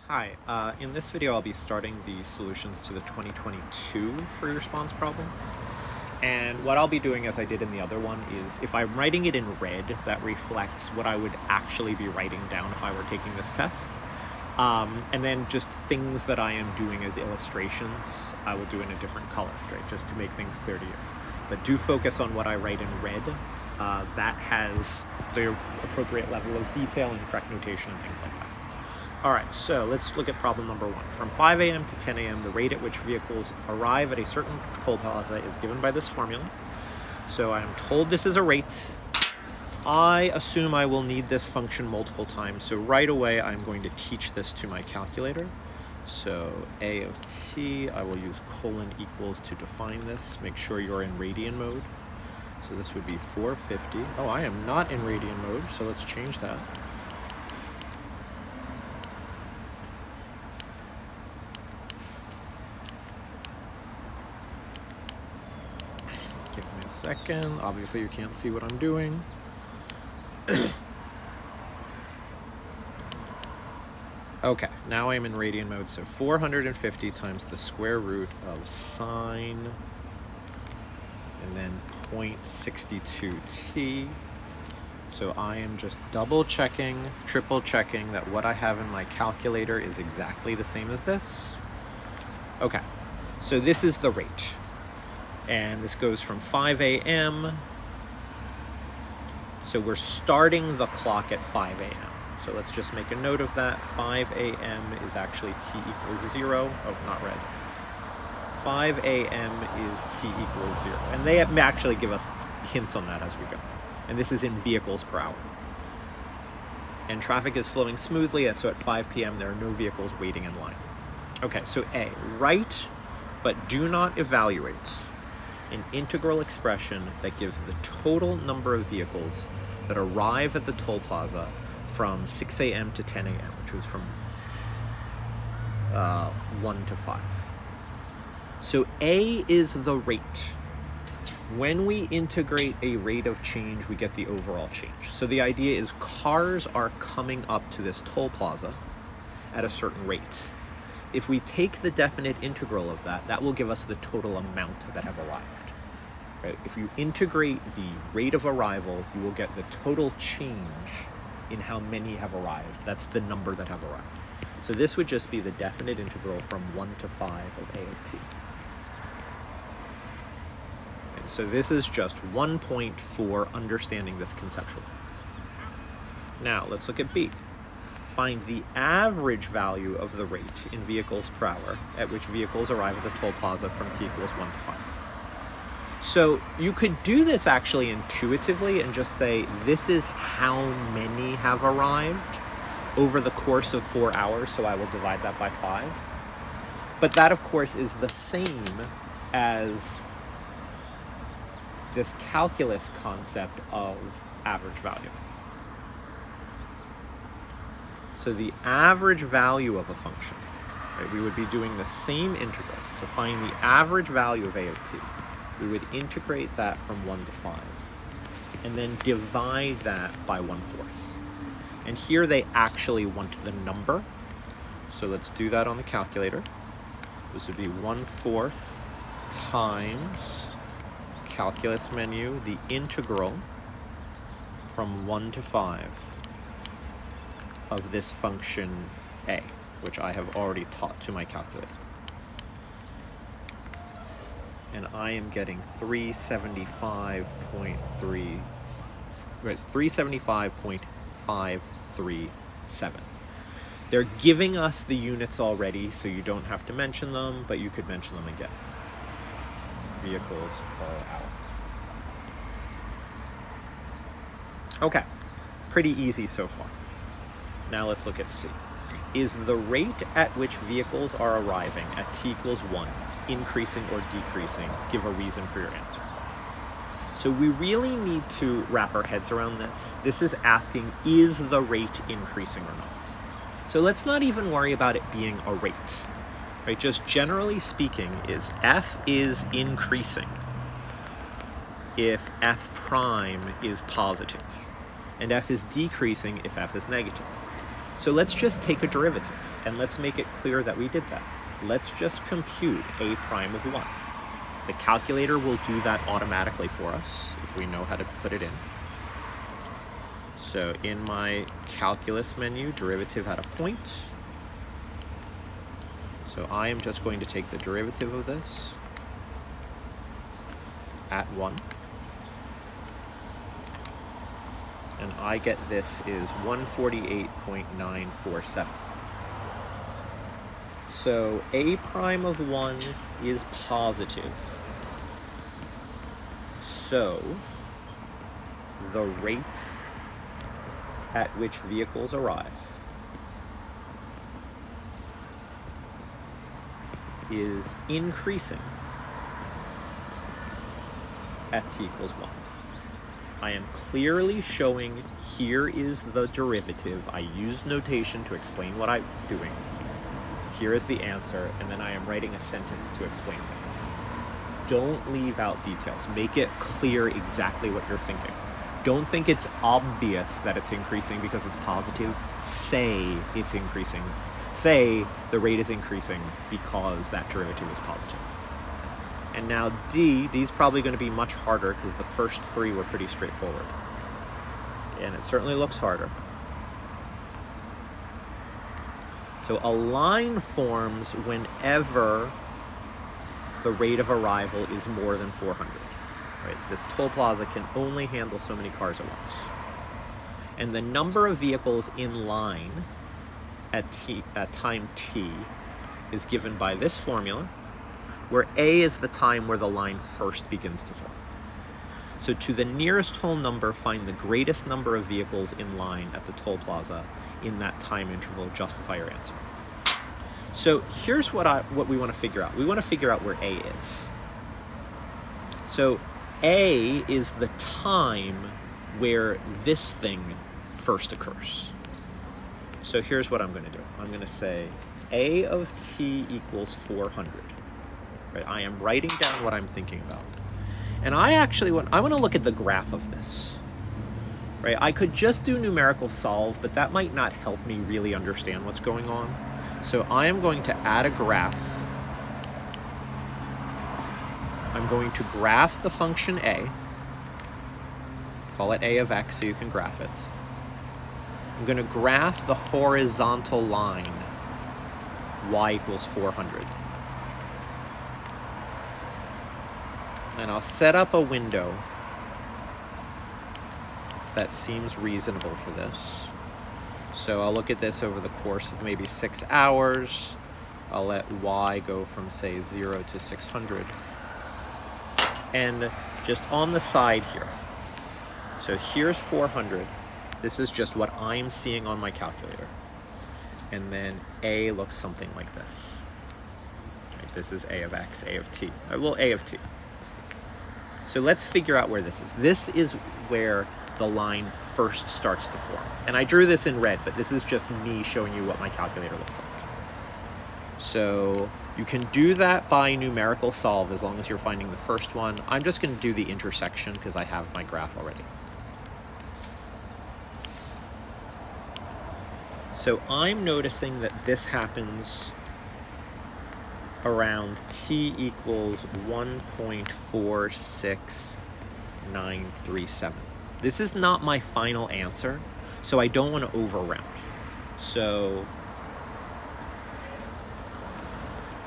Hi, in this video I'll be starting the solutions to the 2022 free response problems. And what I'll be doing, as I did in the other one, is if I'm writing it in red, that reflects what I would actually be writing down if I were taking this test. And then just things that I am doing as illustrations, I will do in a different color, right, just to make things clear to you. But do focus on what I write in red. That has the appropriate level of detail and correct notation and things like that. All right, so let's look at problem number 1. From 5 a.m. to 10 a.m., the rate at which vehicles arrive at a certain toll plaza is given by this formula. So I am told this is a rate. I assume I will need this function multiple times, so right away I'm going to teach this to my calculator. So a of t, I will use colon equals to define this. Make sure you're in radian mode. So this would be 450. Oh, I am not in radian mode, so let's change that. Give me a second. Obviously you can't see what I'm doing. Okay, now I'm in radian mode, so 450 times the square root of sine and then 0.62t. So I am just double checking, triple checking that what I have in my calculator is exactly the same as this. Okay, so this is the rate. And this goes from 5 a.m. So we're starting the clock at 5 a.m. So let's just make a note of that. 5 a.m. is actually t equals 0. Oh, not red. 5 a.m. is t equals 0. And they actually give us hints on that as we go. And this is in vehicles per hour. And traffic is flowing smoothly, so at 5 p.m. there are no vehicles waiting in line. Okay, so A, write but do not evaluate an integral expression that gives the total number of vehicles that arrive at the toll plaza from 6 a.m. to 10 a.m., which was from 1 to 5. So A is the rate. When we integrate a rate of change, we get the overall change. So the idea is cars are coming up to this toll plaza at a certain rate. If we take the definite integral of that, that will give us the total amount that have arrived. Right? If you integrate the rate of arrival, you will get the total change in how many have arrived. That's the number that have arrived. So this would just be the definite integral from 1 to 5 of a of t. And so this is just 1 point for understanding this conceptually. Now let's look at B. Find the average value of the rate in vehicles per hour at which vehicles arrive at the toll plaza from t equals 1 to 5. So you could do this actually intuitively and just say this is how many have arrived over the course of 4 hours, so I will divide that by 5. But that, of course, is the same as this calculus concept of average value. So the average value of a function, right, we would be doing the same integral to find the average value of a of t. We would integrate that from 1 to 5 and then divide that by 1/4. And here they actually want the number. So let's do that on the calculator. This would be 1/4 times calculus menu, the integral from 1 to 5 of this function a, which I have already taught to my calculator. And I am getting 375.537. They're giving us the units already, so you don't have to mention them, but you could mention them again. Vehicles per hour. Okay, pretty easy so far. Now let's look at C. Is the rate at which vehicles are arriving at t equals 1 increasing or decreasing? Give a reason for your answer. So we really need to wrap our heads around this. This is asking, is the rate increasing or not? So let's not even worry about it being a rate, right? Just generally speaking, is f is increasing if f prime is positive, and f is decreasing if f is negative. So let's just take a derivative, and let's make it clear that we did that. Let's just compute a prime of 1. The calculator will do that automatically for us if we know how to put it in. So in my calculus menu, derivative at a point. So I am just going to take the derivative of this at 1. And I get this is 148.947. So a prime of 1 is positive. So the rate at which vehicles arrive is increasing at t equals 1. I am clearly showing here is the derivative. I use notation to explain what I'm doing. Here is the answer, and then I am writing a sentence to explain things. Don't leave out details. Make it clear exactly what you're thinking. Don't think it's obvious that it's increasing because it's positive. Say it's increasing. Say the rate is increasing because that derivative is positive. And now D, these probably going to be much harder because the first 3 were pretty straightforward. And it certainly looks harder. So a line forms whenever the rate of arrival is more than 400. Right? This toll plaza can only handle so many cars at once. And the number of vehicles in line at time t is given by this formula, where a is the time where the line first begins to form. So to the nearest whole number, find the greatest number of vehicles in line at the toll plaza in that time interval, justify your answer. So here's what we want to figure out. We want to figure out where a is. So a is the time where this thing first occurs. So here's what I'm going to do. I'm going to say a of t equals 400. Right? I am writing down what I'm thinking about. And I want to look at the graph of this. Right? I could just do numerical solve, but that might not help me really understand what's going on. So I am going to add a graph. I'm going to graph the function a. Call it a of x so you can graph it. I'm going to graph the horizontal line, y equals 400. And I'll set up a window that seems reasonable for this. So I'll look at this over the course of maybe 6 hours. I'll let y go from, say, 0 to 600. And just on the side here. So here's 400. This is just what I'm seeing on my calculator. And then a looks something like this. Right, this is a of x, a of t. Well, a of t. So let's figure out where this is. This is where the line first starts to form. And I drew this in red, but this is just me showing you what my calculator looks like. So you can do that by numerical solve as long as you're finding the first one. I'm just going to do the intersection because I have my graph already. So I'm noticing that this happens around t equals 1.46937. This is not my final answer, so I don't want to overround. So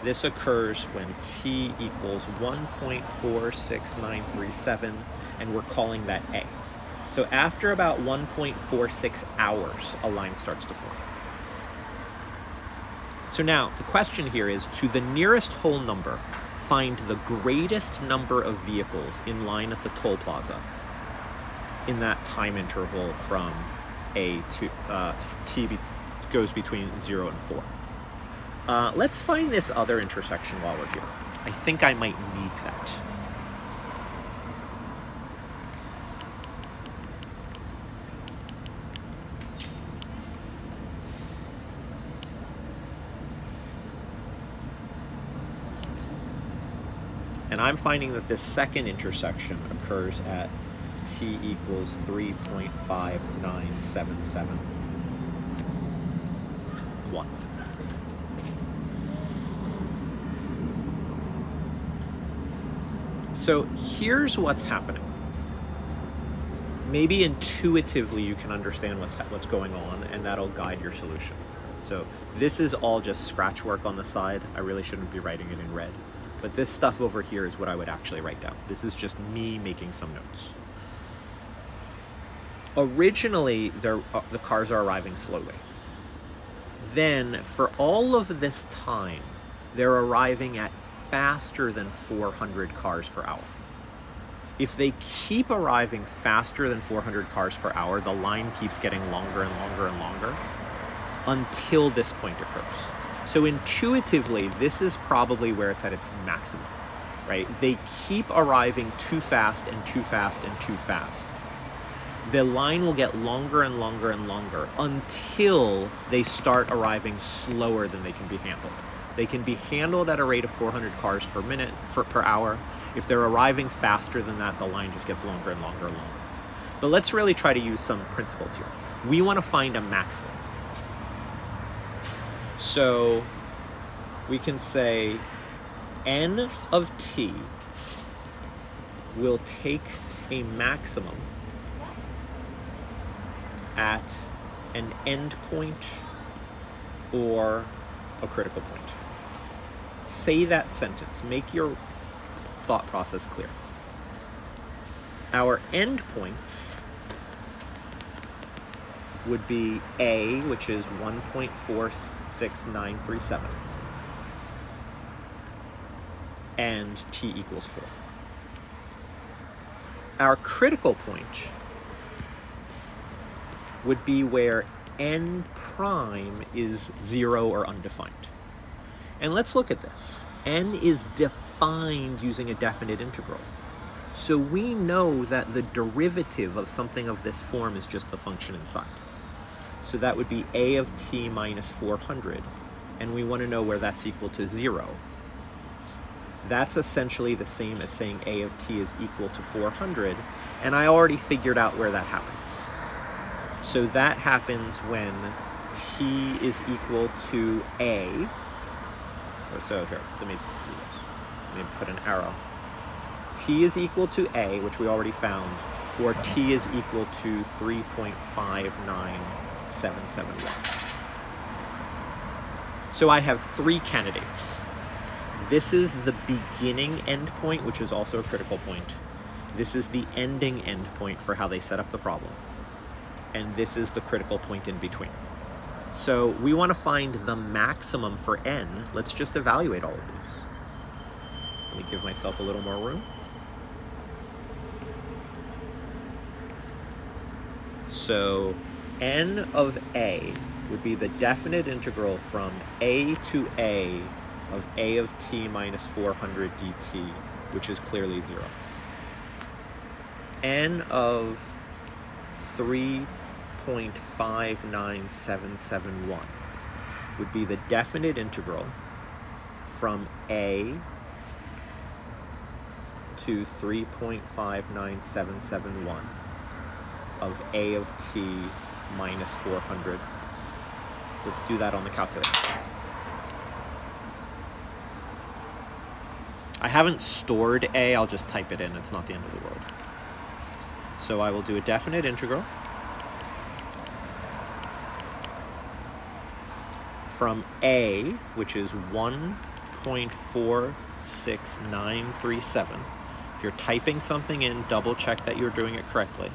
this occurs when t equals 1.46937, and we're calling that a. So after about 1.46 hours, a line starts to form. So now, the question here is, to the nearest whole number, find the greatest number of vehicles in line at the toll plaza in that time interval from a to t goes between 0 and 4. Let's find this other intersection while we're here. I think I might need that. And I'm finding that this second intersection occurs at t equals 3.5977. 1. So here's what's happening. Maybe intuitively you can understand what's going on, and that'll guide your solution. So this is all just scratch work on the side. I really shouldn't be writing it in red. But this stuff over here is what I would actually write down. This is just me making some notes. Originally, the cars are arriving slowly. Then, for all of this time, they're arriving at faster than 400 cars per hour. If they keep arriving faster than 400 cars per hour, the line keeps getting longer and longer and longer until this point occurs. So intuitively, this is probably where it's at its maximum, right? They keep arriving too fast and too fast and too fast. The line will get longer and longer and longer until they start arriving slower than they can be handled. They can be handled at a rate of 400 cars per hour. If they're arriving faster than that, the line just gets longer and longer and longer. But let's really try to use some principles here. We want to find a maximum. So we can say n of t will take a maximum at an endpoint or a critical point. Say that sentence. Make your thought process clear. Our endpoints would be A, which is 1.46937, and t equals 4. Our critical point would be where n prime is 0 or undefined. And let's look at this. N is defined using a definite integral. So we know that the derivative of something of this form is just the function inside. So that would be a of t minus 400, and we want to know where that's equal to 0. That's essentially the same as saying a of t is equal to 400, and I already figured out where that happens. So that happens when t is equal to a. So here, let me just do this. Let me put an arrow. T is equal to a, which we already found, or t is equal to 3.59771. So I have 3 candidates. This is the beginning endpoint, which is also a critical point. This is the ending endpoint for how they set up the problem. And this is the critical point in between. So we want to find the maximum for n. Let's just evaluate all of these. Let me give myself a little more room. So n of a would be the definite integral from a to a of t minus 400 dt, which is clearly 0. N of 3.59771 would be the definite integral from a to 3.59771 of a of t minus 400. Let's do that on the calculator. I haven't stored a, I'll just type it in, it's not the end of the world. So I will do a definite integral from a, which is 1.46937. If you're typing something in, double check that you're doing it correctly,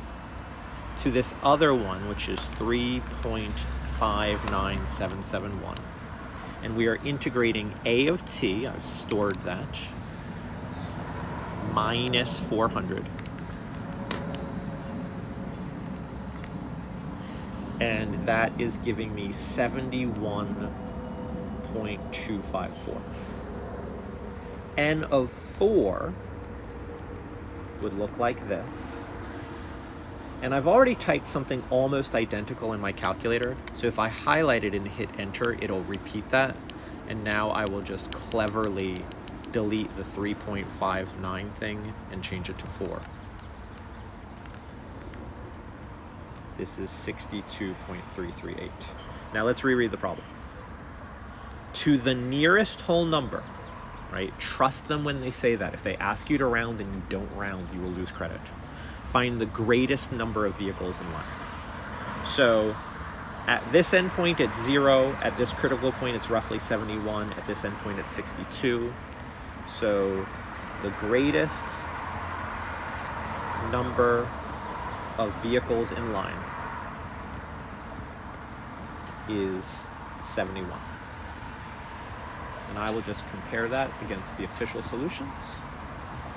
to this other one, which is 3.59771. And we are integrating a of t, I've stored that, minus 400. And that is giving me 71.254. N of 4 would look like this. And I've already typed something almost identical in my calculator, so if I highlight it and hit enter, it'll repeat that. And now I will just cleverly delete the 3.59 thing and change it to 4. This is 62.338. Now let's reread the problem. to the nearest whole number, right? Trust them when they say that. If they ask you to round and you don't round, you will lose credit. Find the greatest number of vehicles in line. So at this endpoint, it's 0. At this critical point, it's roughly 71. At this endpoint, it's 62. So the greatest number of vehicles in line is 71. And I will just compare that against the official solutions,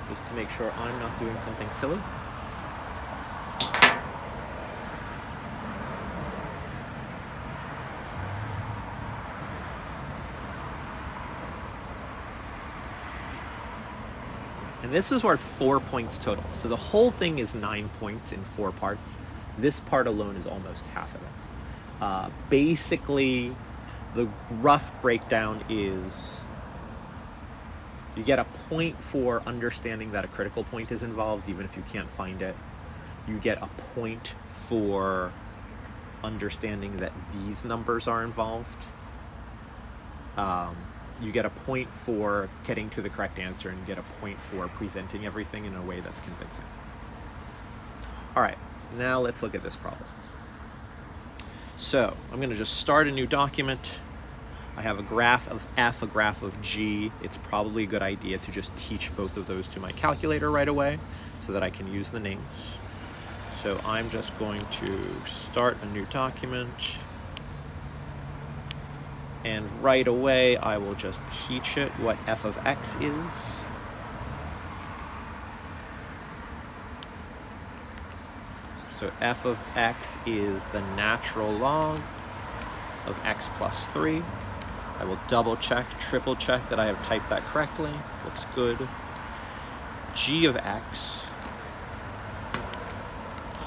just to make sure I'm not doing something silly. And this was worth 4 points total. So the whole thing is 9 points in 4 parts. This part alone is almost half of it. Basically, the rough breakdown is you get a point for understanding that a critical point is involved, even if you can't find it. You get a point for understanding that these numbers are involved. You get a point for getting to the correct answer, and you get a point for presenting everything in a way that's convincing. All right, now let's look at this problem. So I'm going to just start a new document. I have a graph of F, a graph of G. It's probably a good idea to just teach both of those to my calculator right away so that I can use the names. So I'm just going to start a new document. And right away, I will just teach it what f of x is. So f of x is the natural log of x plus 3. I will double check, triple check that I have typed that correctly. Looks good. G of x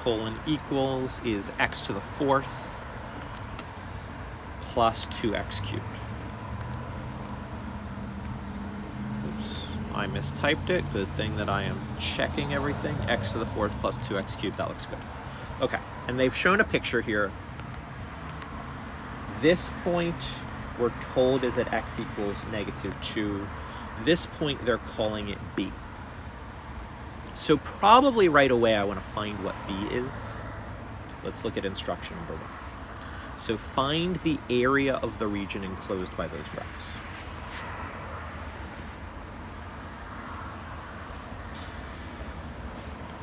colon equals is x to the 4th plus 2x cubed. Oops, I mistyped it. Good thing that I am checking everything. X to the 4th plus 2x cubed, that looks good. Okay, and they've shown a picture here. This point we're told is at x equals -2. This point they're calling it b. So probably right away I want to find what b is. Let's look at instruction number 1. So find the area of the region enclosed by those graphs.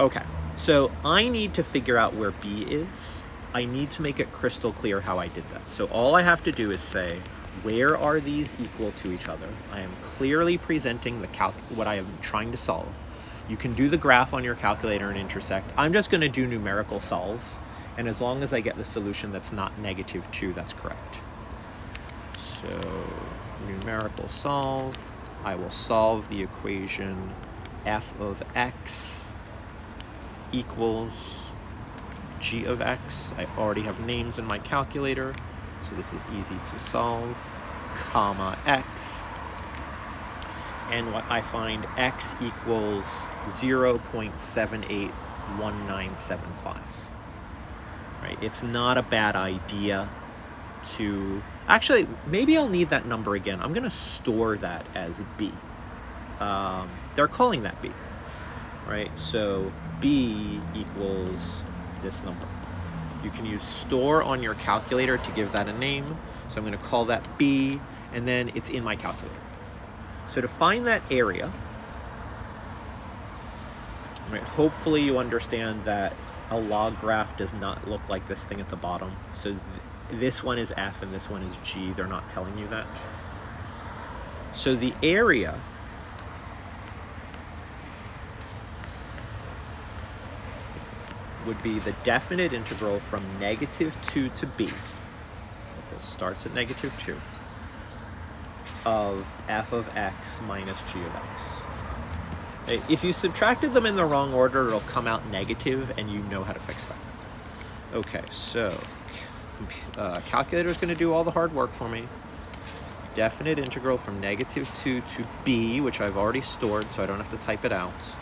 Okay, so I need to figure out where B is. I need to make it crystal clear how I did that. So all I have to do is say, where are these equal to each other? I am clearly presenting what I am trying to solve. You can do the graph on your calculator and intersect. I'm just going to do numerical solve. And as long as I get the solution that's not -2, that's correct. So numerical solve, I will solve the equation f of x equals g of x. I already have names in my calculator, so this is easy to solve, comma x. And what I find x equals 0.781975. Right? It's not a bad idea to... Actually, maybe I'll need that number again. I'm going to store that as B. They're calling that B, right? So B equals this number. You can use store on your calculator to give that a name. So I'm going to call that B, and then it's in my calculator. So to find that area, right, hopefully you understand that a log graph does not look like this thing at the bottom. So this one is F and this one is G. They're not telling you that. So the area would be the definite integral from -2 to B. This starts at -2 of f of x minus g of x. If you subtracted them in the wrong order, it'll come out negative, and you know how to fix that. Okay, so calculator is going to do all the hard work for me. Definite integral from -2 to b, which I've already stored, so I don't have to type it out,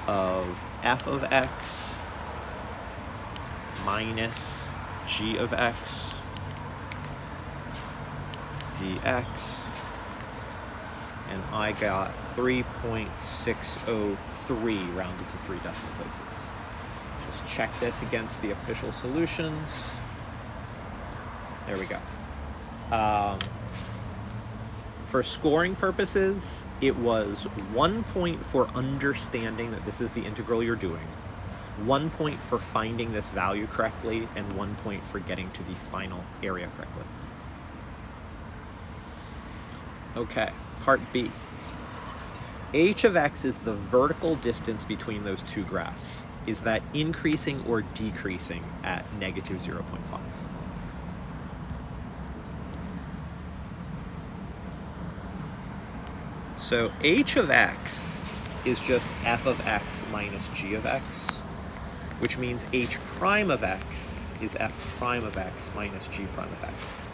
of f of x minus g of x. It's dx, and I got 3.603 rounded to 3 decimal places. Just check this against the official solutions. There we go. For scoring purposes, it was 1 point for understanding that this is the integral you're doing, 1 point for finding this value correctly, and 1 point for getting to the final area correctly. Okay, part B. H of x is the vertical distance between those two graphs. Is that increasing or decreasing at negative 0.5? So h of x is just f of x minus g of x, which means h prime of x is f prime of x minus g prime of x.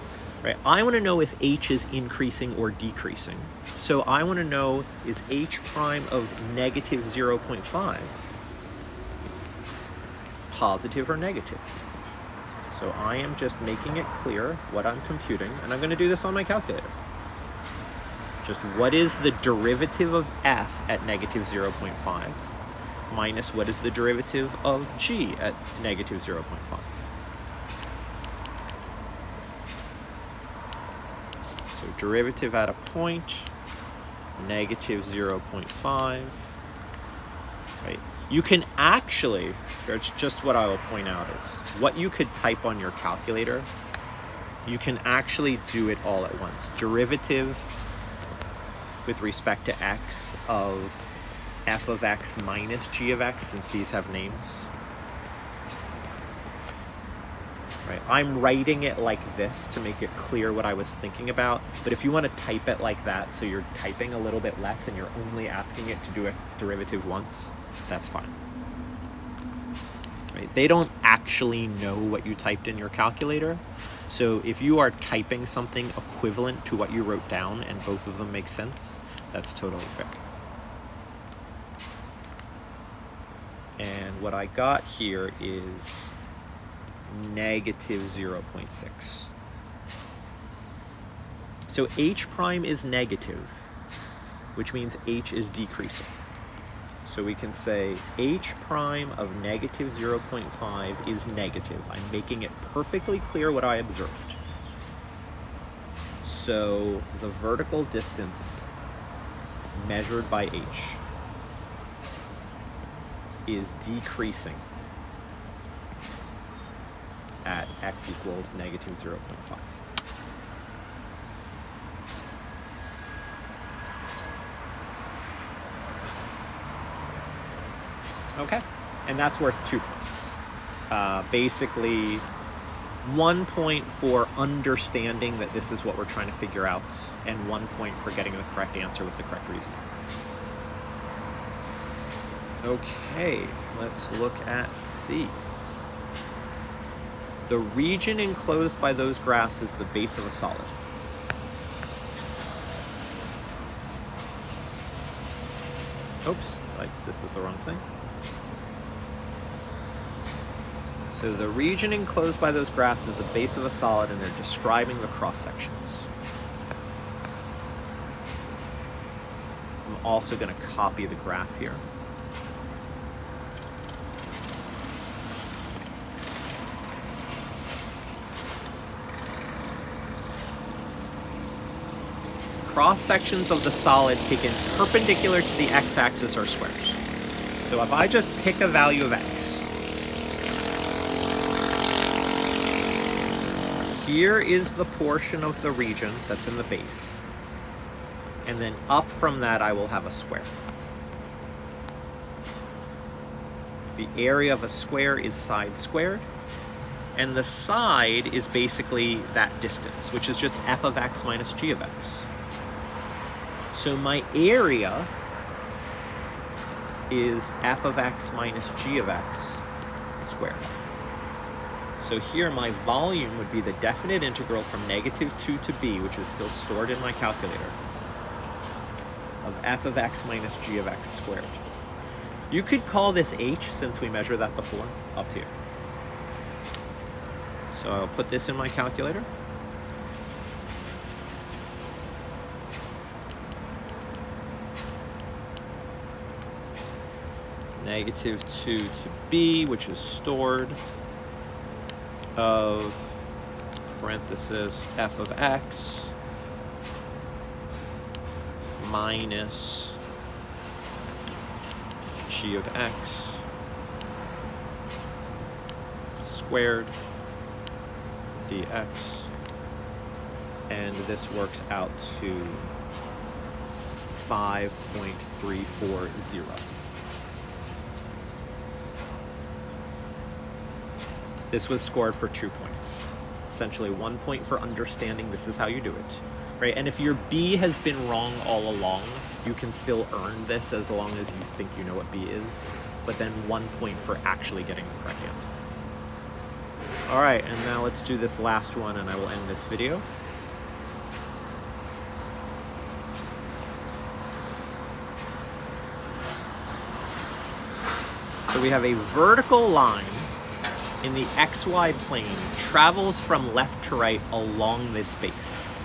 Right? I want to know if h is increasing or decreasing. So I want to know, is h prime of negative 0.5 positive or negative? So I am just making it clear what I'm computing, and I'm going to do this on my calculator. Just what is the derivative of f at negative 0.5 minus what is the derivative of g at negative 0.5. So derivative at a point, negative 0.5, right? You can actually, it's just what I will point out is, what you could type on your calculator, you can actually do it all at once. Derivative with respect to x of f of x minus g of x, since these have names. Right. I'm writing it like this to make it clear what I was thinking about, but if you want to type it like that so you're typing a little bit less and you're only asking it to do a derivative once, that's fine. Right. They don't actually know what you typed in your calculator, so if you are typing something equivalent to what you wrote down and both of them make sense, that's totally fair. And what I got here is negative 0.6. So h prime is negative, which means h is decreasing. So we can say h prime of negative 0.5 is negative. I'm making it perfectly clear what I observed. So the vertical distance measured by h is decreasing at x equals negative 0.5. Okay, and that's worth 2 points. Basically, 1 point for understanding that this is what we're trying to figure out, and 1 point for getting the correct answer with the correct reason. Okay, let's look at C. The region enclosed by those graphs is the base of a solid. Oops, this is the wrong thing. So the region enclosed by those graphs is the base of a solid, and they're describing the cross sections. I'm also going to copy the graph here. Cross sections of the solid taken perpendicular to the x-axis are squares. So if I just pick a value of x, here is the portion of the region that's in the base, and then up from that I will have a square. The area of a square is side squared, and the side is basically that distance, which is just f of x minus g of x. So my area is f of x minus g of x squared. So here my volume would be the definite integral from negative 2 to b, which is still stored in my calculator, of f of x minus g of x squared. You could call this h since we measured that before, up to you. So I'll put this in my calculator. -2 to b, which is stored, of parenthesis f of x minus g of x squared dx, and this works out to 5.340. This was scored for 2 points. Essentially 1 point for understanding this is how you do it, right? And if your B has been wrong all along, you can still earn this as long as you think you know what B is, but then 1 point for actually getting the correct answer. All right, and now let's do this last one and I will end this video. So we have a vertical line in the xy plane travels from left to right along this base.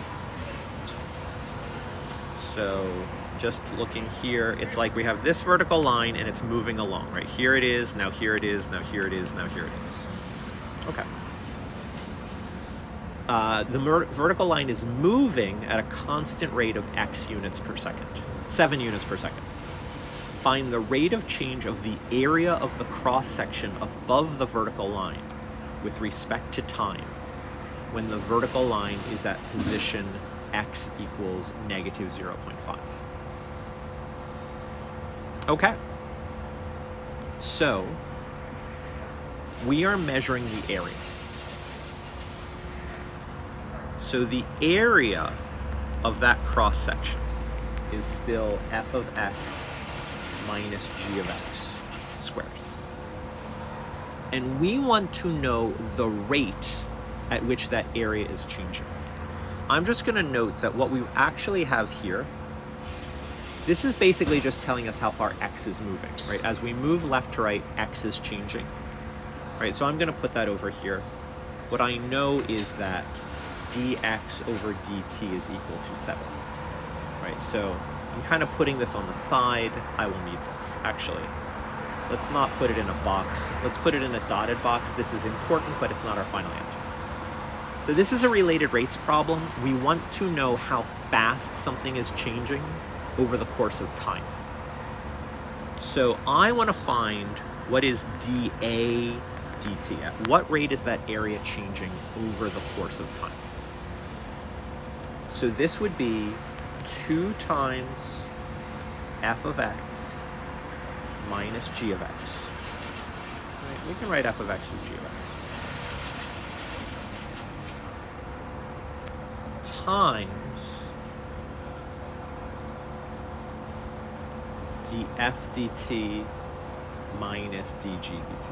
So just looking here, it's like we have this vertical line and it's moving along, right? Here it is, now here it is, now here it is, now here it is. Okay. The vertical line is moving at a constant rate of x units per second, 7 units per second. Find the rate of change of the area of the cross-section above the vertical line with respect to time when the vertical line is at position x equals -0.5. Okay. So we are measuring the area. So the area of that cross-section is still f of x minus g of x squared. And we want to know the rate at which that area is changing. I'm just going to note that what we actually have here, this is basically just telling us how far x is moving, right? As we move left to right, x is changing, right? So I'm going to put that over here. What I know is that dx over dt is equal to 7, right? So I'm kind of putting this on the side. I will need this, actually. Let's not put it in a box. Let's put it in a dotted box. This is important, but it's not our final answer. So this is a related rates problem. We want to know how fast something is changing over the course of time. So I want to find what is dA dt. At what rate is that area changing over the course of time? So this would be 2 times f of x minus g of x. Right, we can write f of x with g of x. Times df dt minus dg dt.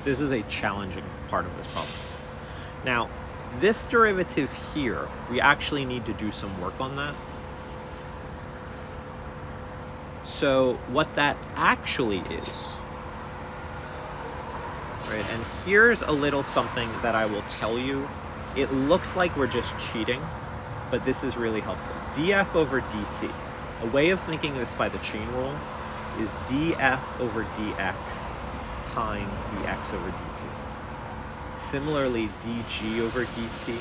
This is a challenging part of this problem. Now, this derivative here, we actually need to do some work on that. So what that actually is, right, and here's a little something that I will tell you. It looks like we're just cheating, but this is really helpful. df over dt, a way of thinking this by the chain rule, is df over dx times dx over dt. Similarly, dg over dt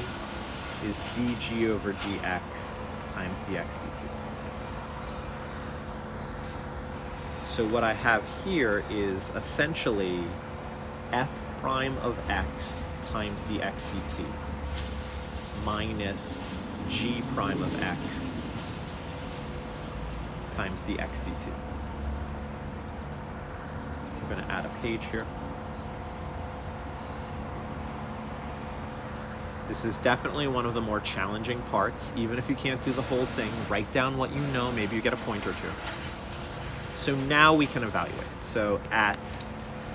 is dg over dx times dx dt. So what I have here is essentially f prime of x times dx dt minus g prime of x times dx dt. I'm going to add a page here. This is definitely one of the more challenging parts. Even if you can't do the whole thing, write down what you know. Maybe you get a point or two. So now we can evaluate. So at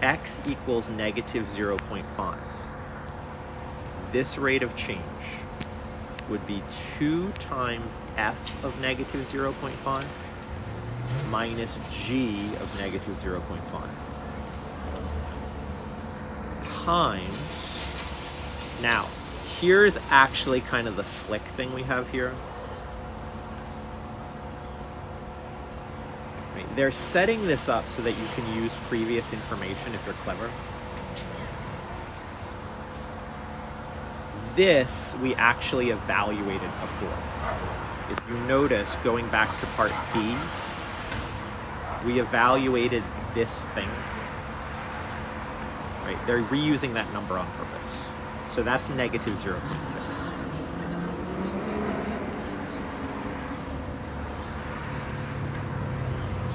x equals -0.5, this rate of change would be 2 times f of -0.5 minus g of negative 0.5 times, now here's actually kind of the slick thing we have here. Right, they're setting this up so that you can use previous information if you're clever. This we actually evaluated before. If you notice, going back to part B, we evaluated this thing. Right? They're reusing that number on purpose. So that's negative 0.6.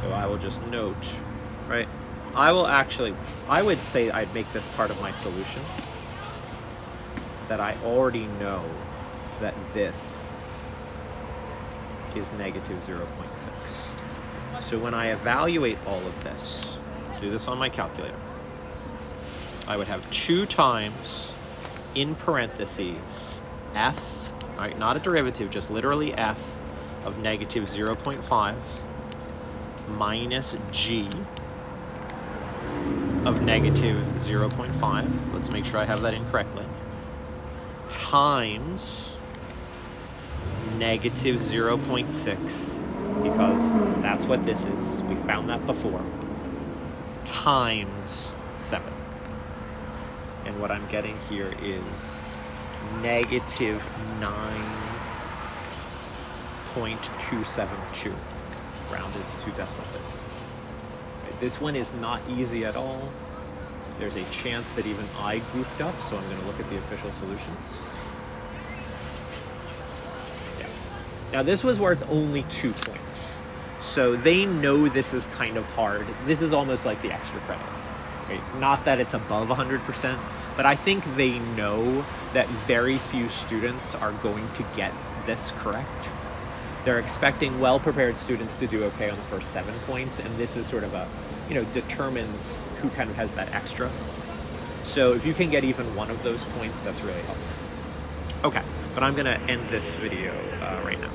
So I will just note, right? I would say I'd make this part of my solution, that I already know that this is negative 0.6. So when I evaluate all of this, do this on my calculator, I would have 2 times, in parentheses, f, right, not a derivative, just literally f of negative 0.5 minus g of negative 0.5, let's make sure I have that in correctly, times negative 0.6, because that's what this is, we found that before, times 7. And what I'm getting here is negative 9.272, rounded to 2 decimal places. Right, this one is not easy at all. There's a chance that even I goofed up, so I'm going to look at the official solutions. Yeah. Now this was worth only 2 points, so they know this is kind of hard. This is almost like the extra credit. Right? Not that it's above 100%, but I think they know that very few students are going to get this correct. They're expecting well-prepared students to do okay on the first 7 points, and this is sort of a, determines who kind of has that extra. So if you can get even one of those points, that's really helpful. Okay, but I'm gonna end this video right now.